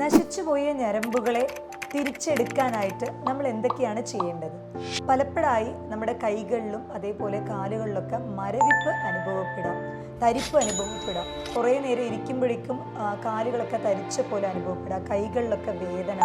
നശിച്ചുപോയ ഞരമ്പുകളെ തിരിച്ചെടുക്കാനായിട്ട് നമ്മൾ എന്തൊക്കെയാണ് ചെയ്യേണ്ടത്? പലപ്പോഴായി നമ്മുടെ കൈകളിലും അതേപോലെ കാലുകളിലൊക്കെ മരവിപ്പ് അനുഭവപ്പെടാം, തരിപ്പ് അനുഭവപ്പെടാം. കുറേ നേരം ഇരിക്കുമ്പോഴേക്കും കാലുകളൊക്കെ തരിച്ച പോലെ അനുഭവപ്പെടാം, കൈകളിലൊക്കെ വേദന.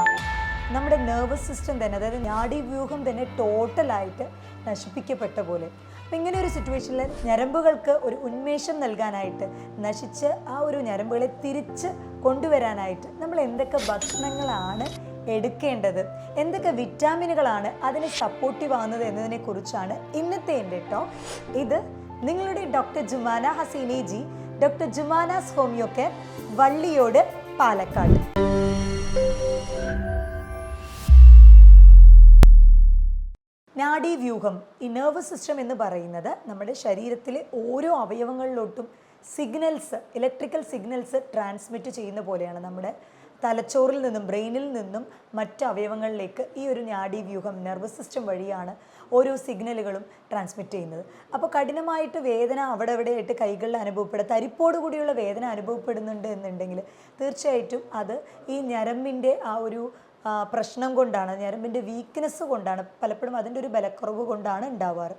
നമ്മുടെ നെർവസ് സിസ്റ്റം തന്നെ, അതായത് നാഡീവ്യൂഹം തന്നെ ടോട്ടലായിട്ട് നശിപ്പിക്കപ്പെട്ട പോലെ. അപ്പം ഇങ്ങനെ ഒരു സിറ്റുവേഷനിൽ ഞരമ്പുകൾക്ക് ഒരു ഉന്മേഷം നൽകാനായിട്ട്, നശിച്ച് ആ ഒരു ഞരമ്പുകളെ തിരിച്ച് കൊണ്ടുവരാനായിട്ട് നമ്മൾ എന്തൊക്കെ ഭക്ഷണങ്ങളാണ് എടുക്കേണ്ടത്, എന്തൊക്കെ വിറ്റാമിനുകളാണ് അതിന് സപ്പോർട്ടീവ് ആകുന്നത് എന്നതിനെ കുറിച്ചാണ് ഇന്നത്തെ എൻ്റെ ടോക്ക്. ഇത് നിങ്ങളുടെ doctor Jumana Haseeni ji, doctor Jumana's homeo care, Valliyode, Palakkad. നാഡീവ്യൂഹം, ഈ നെർവസ് സിസ്റ്റം എന്ന് പറയുന്നത് നമ്മുടെ ശരീരത്തിലെ ഓരോ അവയവങ്ങളിലോട്ടും സിഗ്നൽസ്, ഇലക്ട്രിക്കൽ സിഗ്നൽസ് ട്രാൻസ്മിറ്റ് ചെയ്യുന്ന പോലെയാണ്. നമ്മുടെ തലച്ചോറിൽ നിന്നും ബ്രെയിനിൽ നിന്നും മറ്റ് അവയവങ്ങളിലേക്ക് ഈ ഒരു നാഡീവ്യൂഹം, നെർവസ് സിസ്റ്റം വഴിയാണ് ഓരോ സിഗ്നലുകളും ട്രാൻസ്മിറ്റ് ചെയ്യുന്നത്. അപ്പോൾ കഠിനമായിട്ട് വേദന അവിടെ എവിടെയായിട്ട് കൈകളിൽ അനുഭവപ്പെടുക, തരിപ്പോട് കൂടിയുള്ള വേദന അനുഭവപ്പെടുന്നുണ്ട് എന്നുണ്ടെങ്കിൽ തീർച്ചയായിട്ടും അത് ഈ ഞരമ്പിൻ്റെ ആ ഒരു പ്രശ്നം കൊണ്ടാണ്, ഞരമ്പിൻ്റെ വീക്ക്നെസ് കൊണ്ടാണ്, പലപ്പോഴും അതിൻ്റെ ഒരു ബലക്കുറവ് കൊണ്ടാണ് ഉണ്ടാവാറ്.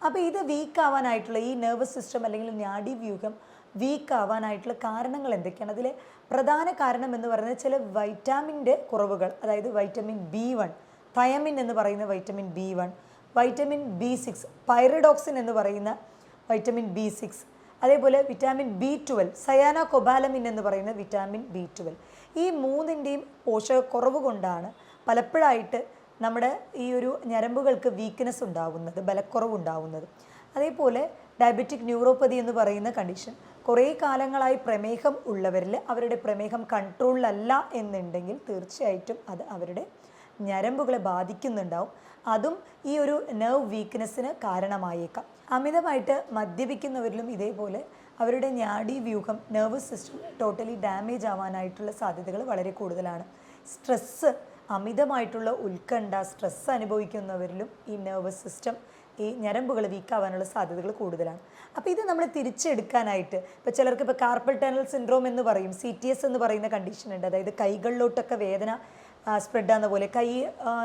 അപ്പോൾ ഇത് വീക്കാവാനായിട്ടുള്ള, ഈ നെർവസ് സിസ്റ്റം അല്ലെങ്കിൽ നാഡീവ്യൂഹം വീക്കാവാനായിട്ടുള്ള കാരണങ്ങൾ എന്തൊക്കെയാണ്? അതിലെ പ്രധാന കാരണം എന്ന് പറയുന്നത് ചില വൈറ്റാമിൻ്റെ കുറവുകൾ, അതായത് വൈറ്റമിൻ B1, തയമിൻ എന്ന് പറയുന്ന വൈറ്റമിൻ B1, വൈറ്റമിൻ B6, പൈറിഡോക്സിൻ എന്ന് പറയുന്ന വൈറ്റമിൻ B6, അതേപോലെ വിറ്റാമിൻ B12, സയാനോകൊബാലമിൻ എന്ന് പറയുന്ന വിറ്റാമിൻ B12. ഈ മൂന്നിൻ്റെയും പോഷകക്കുറവ് കൊണ്ടാണ് പലപ്പോഴായിട്ട് നമ്മുടെ ഈ ഒരു ഞരമ്പുകൾക്ക് വീക്ക്നെസ് ഉണ്ടാവുന്നത്, ബലക്കുറവ് ഉണ്ടാവുന്നത്. അതേപോലെ ഡയബറ്റിക് ന്യൂറോപ്പതി എന്ന് പറയുന്ന കണ്ടീഷൻ, കുറേ കാലങ്ങളായി പ്രമേഹം ഉള്ളവരിൽ അവരുടെ പ്രമേഹം കൺട്രോളിലല്ല എന്നുണ്ടെങ്കിൽ തീർച്ചയായിട്ടും അത് അവരുടെ ഞരമ്പുകളെ ബാധിക്കുന്നുണ്ടാവും. അതും ഈ ഒരു നെർവ് വീക്ക്നെസ്സിന് കാരണമായേക്കാം. അമിതമായിട്ട് മദ്യപിക്കുന്നവരിലും ഇതേപോലെ അവരുടെ നാഡീവ്യൂഹം, നെർവസ് സിസ്റ്റം ടോട്ടലി ഡാമേജ് ആവാനായിട്ടുള്ള സാധ്യതകൾ വളരെ കൂടുതലാണ്. സ്ട്രെസ്സ്, അമിതമായിട്ടുള്ള ഉത്കണ്ഠ, സ്ട്രെസ്സ് അനുഭവിക്കുന്നവരിലും ഈ നെർവസ് സിസ്റ്റം, ഈ ഞരമ്പുകൾ വീക്കാവാനുള്ള സാധ്യതകൾ കൂടുതലാണ്. അപ്പോൾ ഇത് നമ്മൾ തിരിച്ചെടുക്കാനായിട്ട്, ഇപ്പോൾ ചിലർക്ക് ഇപ്പോൾ കാർപ്പൽ ടണൽ സിൻഡ്രോം എന്ന് പറയും, CTS എന്ന് പറയുന്ന കണ്ടീഷൻ ഉണ്ട്. അതായത് കൈകളിലോട്ടൊക്കെ വേദന സ്പ്രെഡ് ആകുന്ന പോലെ, കൈ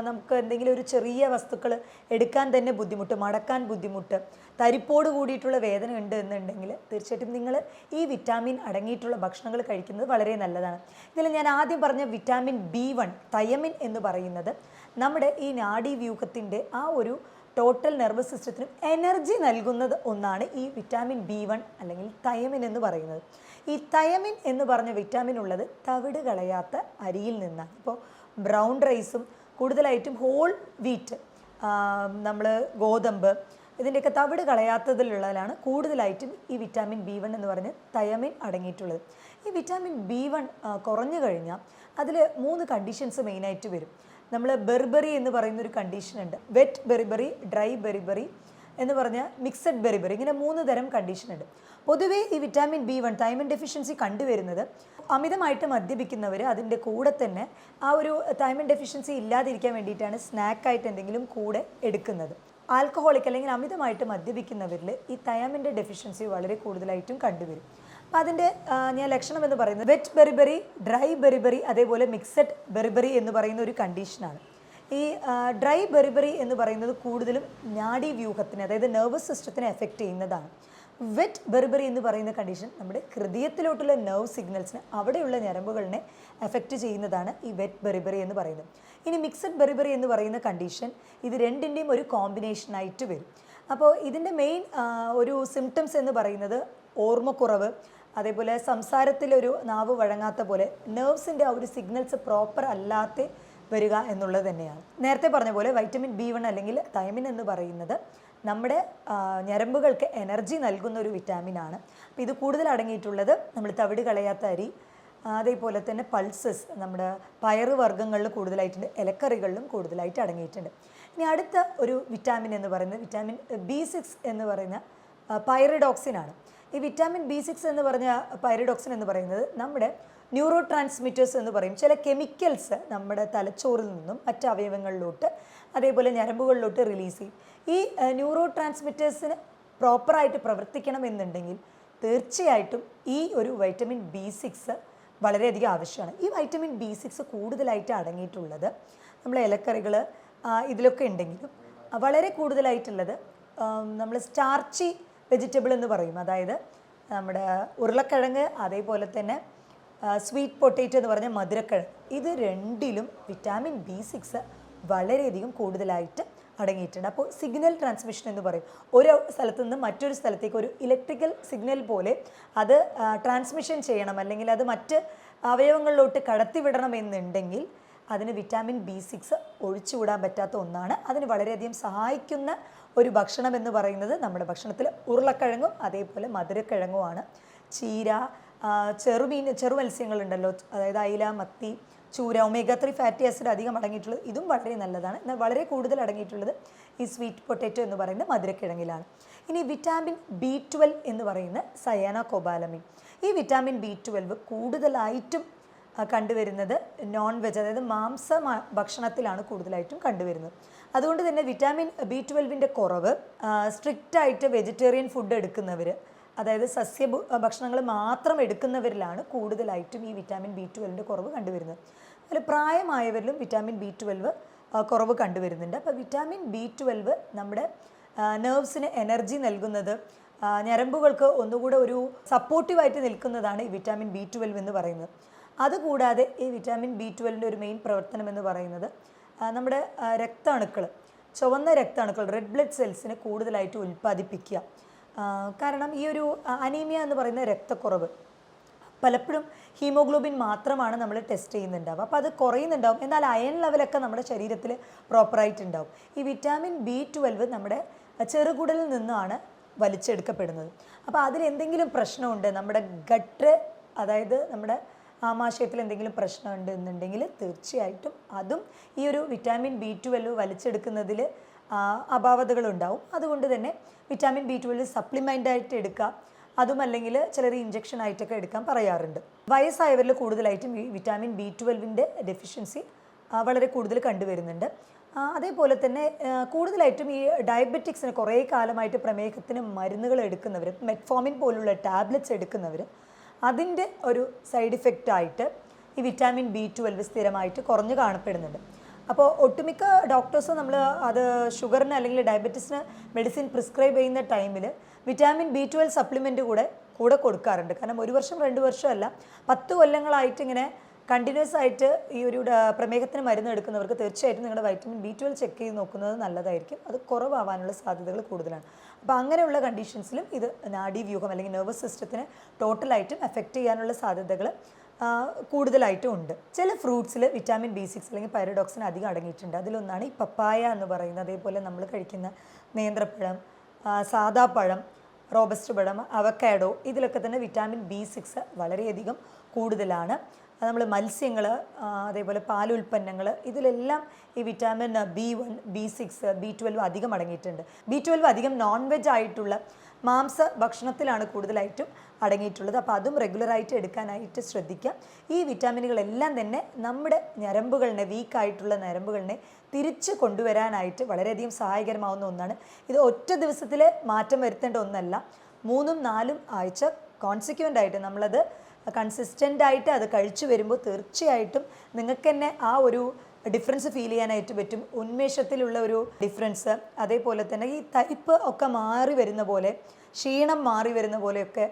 നമുക്ക് എന്തെങ്കിലും ഒരു ചെറിയ വസ്തുക്കൾ എടുക്കാൻ തന്നെ ബുദ്ധിമുട്ട്, മടക്കാൻ ബുദ്ധിമുട്ട്, തരിപ്പോട് കൂടിയിട്ടുള്ള വേദന ഉണ്ട് എന്നുണ്ടെങ്കിൽ തീർച്ചയായിട്ടും നിങ്ങൾ ഈ വിറ്റാമിൻ അടങ്ങിയിട്ടുള്ള ഭക്ഷണങ്ങൾ കഴിക്കുന്നത് വളരെ നല്ലതാണ്. ഇതിൽ ഞാൻ ആദ്യം പറഞ്ഞ വിറ്റാമിൻ B1, തയമിൻ എന്ന് പറയുന്നത് നമ്മുടെ ഈ നാഡീവ്യൂഹത്തിൻ്റെ ആ ഒരു ടോട്ടൽ നെർവസ് സിസ്റ്റത്തിനും എനർജി നൽകുന്നത് ഒന്നാണ് ഈ വിറ്റാമിൻ B1 അല്ലെങ്കിൽ തയമിൻ എന്ന് പറയുന്നത്. ഈ തയമിൻ എന്ന് പറഞ്ഞ വിറ്റാമിൻ ഉള്ളത് തവിട് കളയാത്ത അരിയിൽ നിന്നാണ്. ഇപ്പോൾ ബ്രൗൺ റൈസും കൂടുതലായിട്ടും ഹോൾ വീറ്റ്, നമ്മൾ ഗോതമ്പ്, ഇതിൻ്റെയൊക്കെ തവിട് കളയാത്തതിലുള്ളതിലാണ് കൂടുതലായിട്ടും ഈ വിറ്റാമിൻ B1 എന്ന് പറഞ്ഞ് തയമിൻ അടങ്ങിയിട്ടുള്ളത്. ഈ വിറ്റാമിൻ B1 കുറഞ്ഞു കഴിഞ്ഞാൽ അതിൽ 3 കണ്ടീഷൻസ് മെയിനായിട്ട് വരും. നമ്മൾ ബെറിബറി എന്ന് പറയുന്നൊരു കണ്ടീഷനുണ്ട്, വെറ്റ് ബെറിബറി, ഡ്രൈ ബെറിബറി എന്ന് പറഞ്ഞാൽ മിക്സഡ് ബെറിബറി, ഇങ്ങനെ 3 തരം കണ്ടീഷനുണ്ട്. പൊതുവേ ഈ വിറ്റാമിൻ B1 തൈമിൻ ഡെഫിഷ്യൻസി കണ്ടുവരുന്നത് അമിതമായിട്ട് മദ്യപിക്കുന്നവർ അതിൻ്റെ കൂടെ തന്നെ ആ ഒരു തൈമിൻ ഡെഫിഷ്യൻസി ഇല്ലാതിരിക്കാൻ വേണ്ടിയിട്ടാണ് സ്നാക്കായിട്ട് എന്തെങ്കിലും കൂടെ എടുക്കുന്നത്. ആൽക്കഹോളിക് അല്ലെങ്കിൽ അമിതമായിട്ട് മദ്യപിക്കുന്നവരിൽ ഈ തൈമിൻ്റെ ഡെഫിഷ്യൻസി വളരെ കൂടുതലായിട്ടും കണ്ടുവരും. അപ്പോൾ അതിൻ്റെ ഞാൻ ലക്ഷണം എന്ന് പറയുന്നത് വെറ്റ് ബെറിബറി, ഡ്രൈ ബെറിബറി, അതേപോലെ മിക്സഡ് ബെറിബറി എന്ന് പറയുന്ന ഒരു കണ്ടീഷനാണ്. ഈ ഡ്രൈ ബെറിബറി എന്ന് പറയുന്നത് കൂടുതലും നാഡീവ്യൂഹത്തിന്, അതായത് നെർവസ് സിസ്റ്റത്തിനെ എഫക്റ്റ് ചെയ്യുന്നതാണ്. വെറ്റ് ബെറിബറി എന്ന് പറയുന്ന കണ്ടീഷൻ നമ്മുടെ ഹൃദയത്തിലോട്ടുള്ള നെർവ് സിഗ്നൽസിന്, അവിടെയുള്ള ഞരമ്പുകളിനെ എഫക്റ്റ് ചെയ്യുന്നതാണ് ഈ വെറ്റ് ബെറിബറി എന്ന് പറയുന്നത്. ഇനി മിക്സഡ് ബെറിബറി എന്ന് പറയുന്ന കണ്ടീഷൻ, ഇത് രണ്ടിൻ്റെയും ഒരു കോമ്പിനേഷനായിട്ട് വരും. അപ്പോൾ ഇതിൻ്റെ മെയിൻ ഒരു സിംറ്റംസ് എന്ന് പറയുന്നത് ഓർമ്മക്കുറവ്, അതേപോലെ സംസാരത്തിലൊരു നാവ് വഴങ്ങാത്ത പോലെ, നെർവ്സിൻ്റെ ആ ഒരു സിഗ്നൽസ് പ്രോപ്പർ അല്ലാതെ വരിക എന്നുള്ളത് തന്നെയാണ്. നേരത്തെ പറഞ്ഞ പോലെ വൈറ്റമിൻ B1 അല്ലെങ്കിൽ തൈമിൻ എന്ന് പറയുന്നത് നമ്മുടെ ഞരമ്പുകൾക്ക് എനർജി നൽകുന്ന ഒരു വിറ്റാമിനാണ്. അപ്പോൾ ഇത് കൂടുതൽ അടങ്ങിയിട്ടുള്ളത് നമ്മൾ തവിട് കളയാത്ത അരി, അതേപോലെ തന്നെ പൾസസ്, നമ്മുടെ പയറ് വർഗ്ഗങ്ങളിൽ കൂടുതലായിട്ടുണ്ട്, ഇലക്കറികളിലും കൂടുതലായിട്ട് അടങ്ങിയിട്ടുണ്ട്. ഇനി അടുത്ത ഒരു വിറ്റാമിൻ എന്ന് പറയുന്നത് വിറ്റാമിൻ B6 എന്ന് പറയുന്ന പൈറിഡോക്സിനാണ്. ഈ വിറ്റാമിൻ B6 എന്ന് പറഞ്ഞ പൈറിഡോക്സിൻ എന്ന് പറയുന്നത് നമ്മുടെ ന്യൂറോ ട്രാൻസ്മിറ്റേഴ്സ് എന്ന് പറയും, ചില കെമിക്കൽസ് നമ്മുടെ തലച്ചോറിൽ നിന്നും മറ്റ് അവയവങ്ങളിലോട്ട് അതേപോലെ ഞരമ്പുകളിലോട്ട് റിലീസ് ചെയ്യും. ഈ ന്യൂറോ ട്രാൻസ്മിറ്റേഴ്സിന് പ്രോപ്പറായിട്ട് പ്രവർത്തിക്കണം എന്നുണ്ടെങ്കിൽ തീർച്ചയായിട്ടും ഈ ഒരു വൈറ്റമിൻ B6 വളരെയധികം ആവശ്യമാണ്. ഈ വൈറ്റമിൻ B6 കൂടുതലായിട്ട് അടങ്ങിയിട്ടുള്ളത് നമ്മളെ ഇലക്കറികൾ ഇതിലൊക്കെ ഉണ്ടെങ്കിലും വളരെ കൂടുതലായിട്ടുള്ളത് നമ്മൾ സ്റ്റാർച്ചി വെജിറ്റബിൾ എന്ന് പറയും. അതായത് നമ്മുടെ ഉരുളക്കിഴങ്ങ്, അതേപോലെ തന്നെ സ്വീറ്റ് പൊട്ടേറ്റോ എന്ന് പറഞ്ഞ മധുരക്കിഴങ്ങ്, ഇത് രണ്ടിലും വിറ്റാമിൻ B6 വളരെയധികം കൂടുതലായിട്ട് അടങ്ങിയിട്ടുണ്ട്. അപ്പോൾ സിഗ്നൽ ട്രാൻസ്മിഷൻ എന്ന് പറയും. ഒരു സ്ഥലത്തു നിന്ന് മറ്റൊരു സ്ഥലത്തേക്ക് ഒരു ഇലക്ട്രിക്കൽ സിഗ്നൽ പോലെ അത് ട്രാൻസ്മിഷൻ ചെയ്യണം, അല്ലെങ്കിൽ അത് മറ്റ് അവയവങ്ങളിലോട്ട് കടത്തിവിടണം എന്നുണ്ടെങ്കിൽ അതിന് വിറ്റാമിൻ B6 ഒഴിച്ചുകൂടാൻ പറ്റാത്ത ഒന്നാണ്. അതിന് വളരെയധികം സഹായിക്കുന്ന ഒരു ഭക്ഷണം എന്ന് പറയുന്നത് നമ്മുടെ ഭക്ഷണത്തിൽ ഉരുളക്കിഴങ്ങും അതേപോലെ മധുരക്കിഴങ്ങുമാണ്. ചീര, ചെറുമത്സ്യങ്ങളുണ്ടല്ലോ, അതായത് അയില, മത്തി, ചൂര, omega-3 ഫാറ്റി ആസിഡ് അധികം അടങ്ങിയിട്ടുള്ളത് ഇതും വളരെ നല്ലതാണ്. എന്നാൽ വളരെ കൂടുതൽ അടങ്ങിയിട്ടുള്ളത് ഈ സ്വീറ്റ് പൊട്ടേറ്റോ എന്ന് പറയുന്ന മധുരക്കിഴങ്ങിലാണ്. ഇനി വിറ്റാമിൻ B12 എന്ന് പറയുന്ന സയാനോകോബാലമിൻ. ഈ വിറ്റാമിൻ B12 കൂടുതലായിട്ടും കണ്ടുവരുന്നത് നോൺ വെജ്, അതായത് മാംസ ഭക്ഷണത്തിലാണ് കൂടുതലായിട്ടും കണ്ടുവരുന്നത്. അതുകൊണ്ട് തന്നെ വിറ്റാമിൻ B12ൻ്റെ കുറവ് സ്ട്രിക്റ്റായിട്ട് വെജിറ്റേറിയൻ ഫുഡ് എടുക്കുന്നവർ, അതായത് സസ്യ ഭക്ഷണങ്ങൾ മാത്രം എടുക്കുന്നവരിലാണ് കൂടുതലായിട്ടും ഈ വിറ്റാമിൻ B12ൻ്റെ കുറവ് കണ്ടുവരുന്നത്. അതിൽ പ്രായമായവരിലും വിറ്റാമിൻ B12 കുറവ് കണ്ടുവരുന്നുണ്ട്. അപ്പോൾ വിറ്റാമിൻ B12 നമ്മുടെ നെർവ്സിന് എനർജി നൽകുന്നത്, ഞരമ്പുകൾക്ക് ഒന്നുകൂടെ ഒരു സപ്പോർട്ടീവായിട്ട് നിൽക്കുന്നതാണ് ഈ വിറ്റാമിൻ B12 എന്ന് പറയുന്നത്. അതുകൂടാതെ ഈ വിറ്റാമിൻ B12ൻ്റെ ഒരു മെയിൻ പ്രവർത്തനം എന്ന് പറയുന്നത് നമ്മുടെ രക്താണുക്കൾ, ചുവന്ന രക്താണുക്കൾ, റെഡ് ബ്ലഡ് സെൽസിനെ കൂടുതലായിട്ട് ഉൽപ്പാദിപ്പിക്കുക. കാരണം ഈ ഒരു അനീമിയ എന്ന് പറയുന്ന രക്തക്കുറവ് പലപ്പോഴും ഹീമോഗ്ലോബിൻ മാത്രമാണ് നമ്മൾ ടെസ്റ്റ് ചെയ്യുന്നുണ്ടാവും. അപ്പോൾ അത് കുറയുന്നുണ്ടാവും, എന്നാൽ അയൺ ലെവലൊക്കെ നമ്മുടെ ശരീരത്തിൽ പ്രോപ്പറായിട്ടുണ്ടാവും. ഈ വിറ്റാമിൻ B12 നമ്മുടെ ചെറുകുടലിൽ നിന്നാണ് വലിച്ചെടുക്കപ്പെടുന്നത്. അപ്പോൾ അതിലെന്തെങ്കിലും പ്രശ്നമുണ്ട്, നമ്മുടെ ഗട്ട്, അതായത് നമ്മുടെ ആമാശയത്തിൽ എന്തെങ്കിലും പ്രശ്നമുണ്ട് എന്നുണ്ടെങ്കിൽ തീർച്ചയായിട്ടും അതും ഈ ഒരു വിറ്റാമിൻ B12 വലിച്ചെടുക്കുന്നതിൽ അപാകതകളുണ്ടാവും. അതുകൊണ്ട് തന്നെ വിറ്റാമിൻ B12 സപ്ലിമെൻ്റായിട്ട് എടുക്കുക, അതുമല്ലെങ്കിൽ ചിലർ ഇഞ്ചക്ഷൻ ആയിട്ടൊക്കെ എടുക്കാൻ പറയാറുണ്ട്. വയസ്സായവരിൽ കൂടുതലായിട്ടും ഈ വിറ്റാമിൻ B12ൻ്റെ ഡെഫിഷ്യൻസി വളരെ കൂടുതൽ കണ്ടുവരുന്നുണ്ട്. അതേപോലെ തന്നെ കൂടുതലായിട്ടും ഈ ഡയബറ്റിക്സിന് കുറേ കാലമായിട്ട് പ്രമേഹത്തിന് മരുന്നുകൾ എടുക്കുന്നവർ, മെറ്റ്ഫോമിൻ പോലുള്ള ടാബ്ലറ്റ്സ് എടുക്കുന്നവർ, അതിൻ്റെ ഒരു സൈഡ് ഇഫക്റ്റായിട്ട് ഈ വിറ്റാമിൻ B12 സ്ഥിരമായിട്ട് കുറഞ്ഞു കാണപ്പെടുന്നുണ്ട്. അപ്പോൾ ഒട്ടുമിക്ക ഡോക്ടേഴ്സ് നമ്മൾ അത് ഷുഗറിന് അല്ലെങ്കിൽ ഡയബറ്റീസിന് മെഡിസിൻ പ്രിസ്ക്രൈബ് ചെയ്യുന്ന ടൈമിൽ വിറ്റാമിൻ B12 സപ്ലിമെൻറ്റ് കൂടെ കൊടുക്കാറുണ്ട്. കാരണം 1 വർഷം 2 വർഷമല്ല, 10 കൊല്ലങ്ങളായിട്ട് ഇങ്ങനെ കണ്ടിന്യൂസ് ആയിട്ട് ഈ ഒരു പ്രമേഹത്തിന് മരുന്ന് എടുക്കുന്നവർക്ക് തീർച്ചയായിട്ടും നിങ്ങളുടെ വൈറ്റമിൻ B12 ചെക്ക് ചെയ്ത് നോക്കുന്നത് നല്ലതായിരിക്കും. അത് കുറവാകാനുള്ള സാധ്യതകൾ കൂടുതലാണ്. അപ്പോൾ അങ്ങനെയുള്ള കണ്ടീഷൻസിലും ഇത് നാഡീവ്യൂഹം അല്ലെങ്കിൽ നെർവസ് സിസ്റ്റത്തിനെ ടോട്ടലായിട്ടും എഫക്റ്റ് ചെയ്യാനുള്ള സാധ്യതകൾ കൂടുതലായിട്ടും ഉണ്ട്. ചില ഫ്രൂട്ട്സിൽ വിറ്റാമിൻ B6 അല്ലെങ്കിൽ പൈറഡോക്സിൻ അധികം അടങ്ങിയിട്ടുണ്ട്. അതിലൊന്നാണ് ഈ പപ്പായ എന്ന് പറയുന്നത്. അതേപോലെ നമ്മൾ കഴിക്കുന്ന നേന്ത്രപ്പഴം, സാദാ പഴം, റോബസ്റ്റ് പഴം, അവക്കാഡോ, ഇതിലൊക്കെ തന്നെ വിറ്റാമിൻ B6 വളരെയധികം കൂടുതലാണ്. നമ്മൾ മത്സ്യങ്ങൾ, അതേപോലെ പാലുൽപ്പന്നങ്ങൾ, ഇതിലെല്ലാം ഈ വിറ്റാമിൻ B1, B6, B12 അധികം അടങ്ങിയിട്ടുണ്ട്. B12 അധികം നോൺ വെജ് ആയിട്ടുള്ള മാംസ ഭക്ഷണത്തിലാണ് കൂടുതലായിട്ടും അടങ്ങിയിട്ടുള്ളത്. അപ്പോൾ അതും റെഗുലറായിട്ട് എടുക്കാനായിട്ട് ശ്രദ്ധിക്കുക. ഈ വിറ്റാമിനുകളെല്ലാം തന്നെ നമ്മുടെ ഞരമ്പുകളിനെ, വീക്കായിട്ടുള്ള ഞരമ്പുകളിനെ തിരിച്ച് കൊണ്ടുവരാനായിട്ട് വളരെയധികം സഹായകരമാവുന്ന ഒന്നാണ്. ഇത് ഒറ്റ ദിവസത്തിൽ മാറ്റം വരുത്തേണ്ട ഒന്നല്ല. 3-4 ആഴ്ച കോൺസിക്വൻ്റ് ആയിട്ട് നമ്മളത് കൺസിസ്റ്റൻ്റായിട്ട് അത് കഴിച്ചു വരുമ്പോൾ തീർച്ചയായിട്ടും നിങ്ങൾക്ക് തന്നെ ആ ഒരു ഡിഫറൻസ് ഫീൽ ചെയ്യാനായിട്ട് പറ്റും. ഉന്മേഷത്തിലുള്ള ഒരു ഡിഫറൻസ്, അതേപോലെ തന്നെ ഈ തരിപ്പ് ഒക്കെ മാറി വരുന്ന പോലെ, ക്ഷീണം മാറി വരുന്ന പോലെയൊക്കെ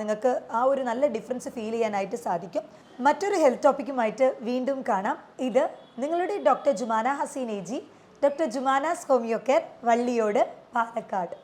നിങ്ങൾക്ക് ആ ഒരു നല്ല ഡിഫറൻസ് ഫീൽ ചെയ്യാനായിട്ട് സാധിക്കും. മറ്റൊരു ഹെൽത്ത് ടോപ്പിക്കുമായിട്ട് വീണ്ടും കാണാം. ഇത് നിങ്ങളുടെ doctor Jumana Haseen AG, doctor Jumana's homeo care, Valliyode, Palakkad.